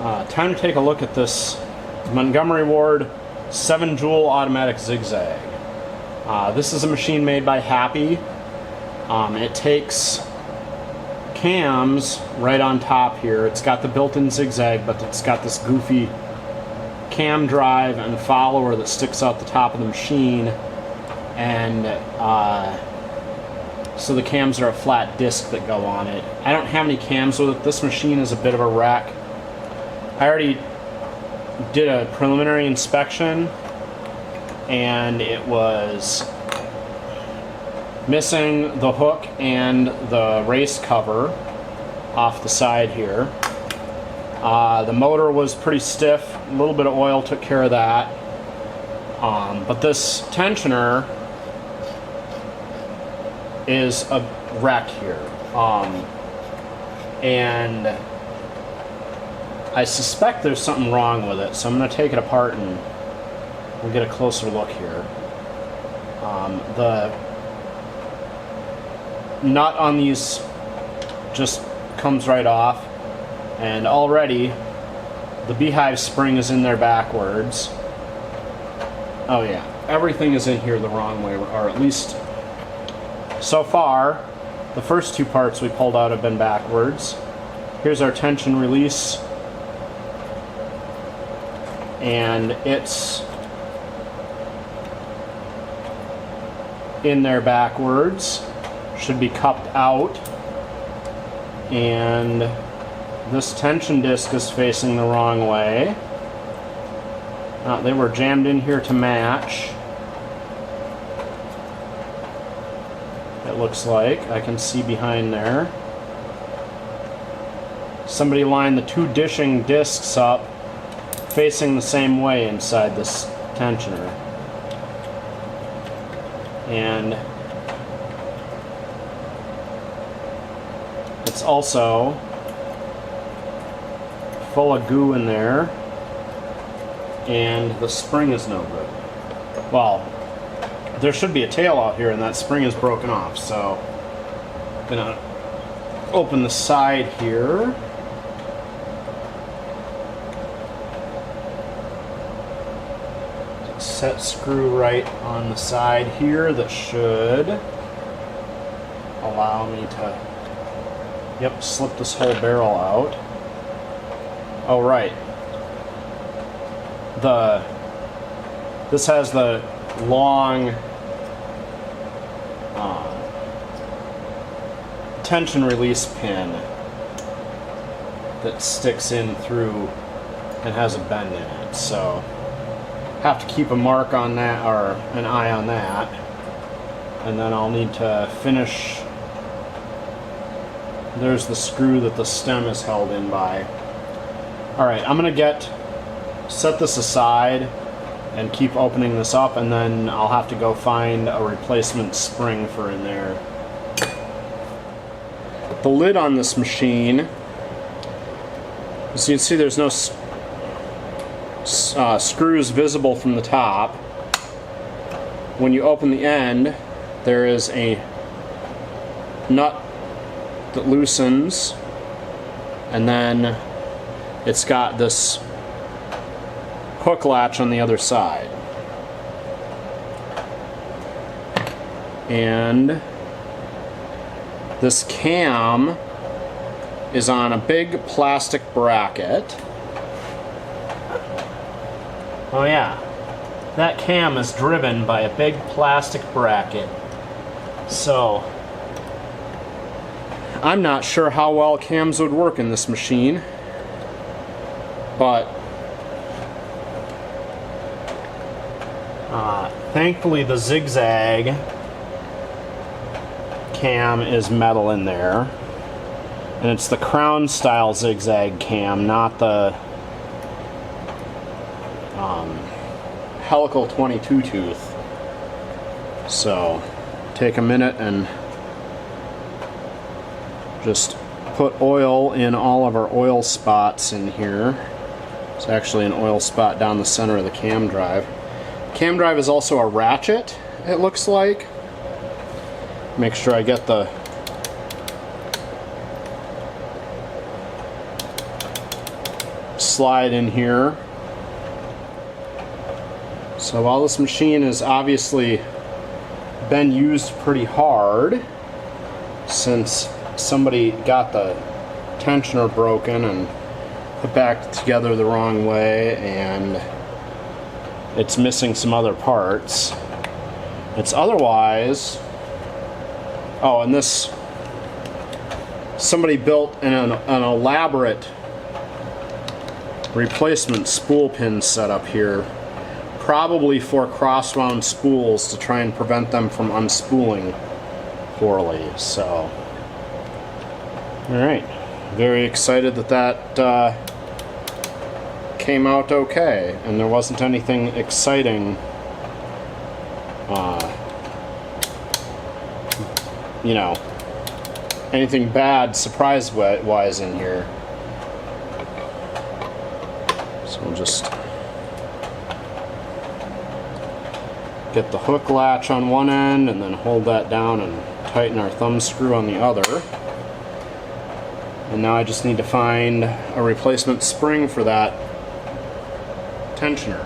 Time to take a look at this Montgomery Ward 7 Jewel Automatic Zigzag. This is a machine made by Happy. It takes cams right on top here. It's got the built-in zigzag, but it's got this goofy cam drive and follower that sticks out the top of the machine, and so the cams are a flat disc that go on it. I don't have any cams with it. This machine is a bit of a wreck. I already did a preliminary inspection, and it was missing the hook and the race cover off the side here. The motor was pretty stiff. A little bit of oil took care of that. But this tensioner is a wreck here. And I suspect there's something wrong with it, so I'm going to take it apart and we'll get a closer look here. The nut on these just comes right off, and already the beehive spring is in there backwards. Oh yeah, everything is in here the wrong way, or at least so far. The first two parts we pulled out have been backwards. Here's our tension release, and it's in there backwards. Should be cupped out, and this tension disc is facing the wrong way. They were jammed in here to match, it looks like. I can see behind there. Somebody lined the two dishing discs up facing the same way inside this tensioner, and it's also full of goo in there, and the spring is no good. Well, there should be a tail out here, and that spring is broken off, so I'm gonna open the side here. Set screw right on the side here that should allow me to, yep, slip this whole barrel out. Oh right, this has the long tension release pin that sticks in through and has a bend in it, so have to keep a mark on that, or an eye on that, and then I'll need to finish. There's the screw that the stem is held in by. Alright, I'm gonna set this aside and keep opening this up, and then I'll have to go find a replacement spring for in there. The lid on this machine, as you can see, there's no screws visible from the top. When you open the end, there is a nut that loosens, and then it's got this hook latch on the other side. And this cam is on a big plastic bracket. Oh yeah, that cam is driven by a big plastic bracket. So I'm not sure how well cams would work in this machine, but thankfully the zigzag cam is metal in there, and it's the crown style zigzag cam, not the helical 22 tooth. So take a minute and just put oil in all of our oil spots in here. It's actually an oil spot down the center of the cam drive. Cam drive is also a ratchet, it looks like. Make sure I get the slide in here. So while this machine has obviously been used pretty hard since somebody got the tensioner broken and put back together the wrong way, and it's missing some other parts. It's otherwise, oh, and this, somebody built an elaborate replacement spool pin setup here, probably for cross-wound spools to try and prevent them from unspooling poorly. So, alright, very excited that that came out okay, and there wasn't anything exciting, you know, anything bad surprise-wise in here. So we'll just get the hook latch on one end and then hold that down and tighten our thumb screw on the other. And now I just need to find a replacement spring for that tensioner.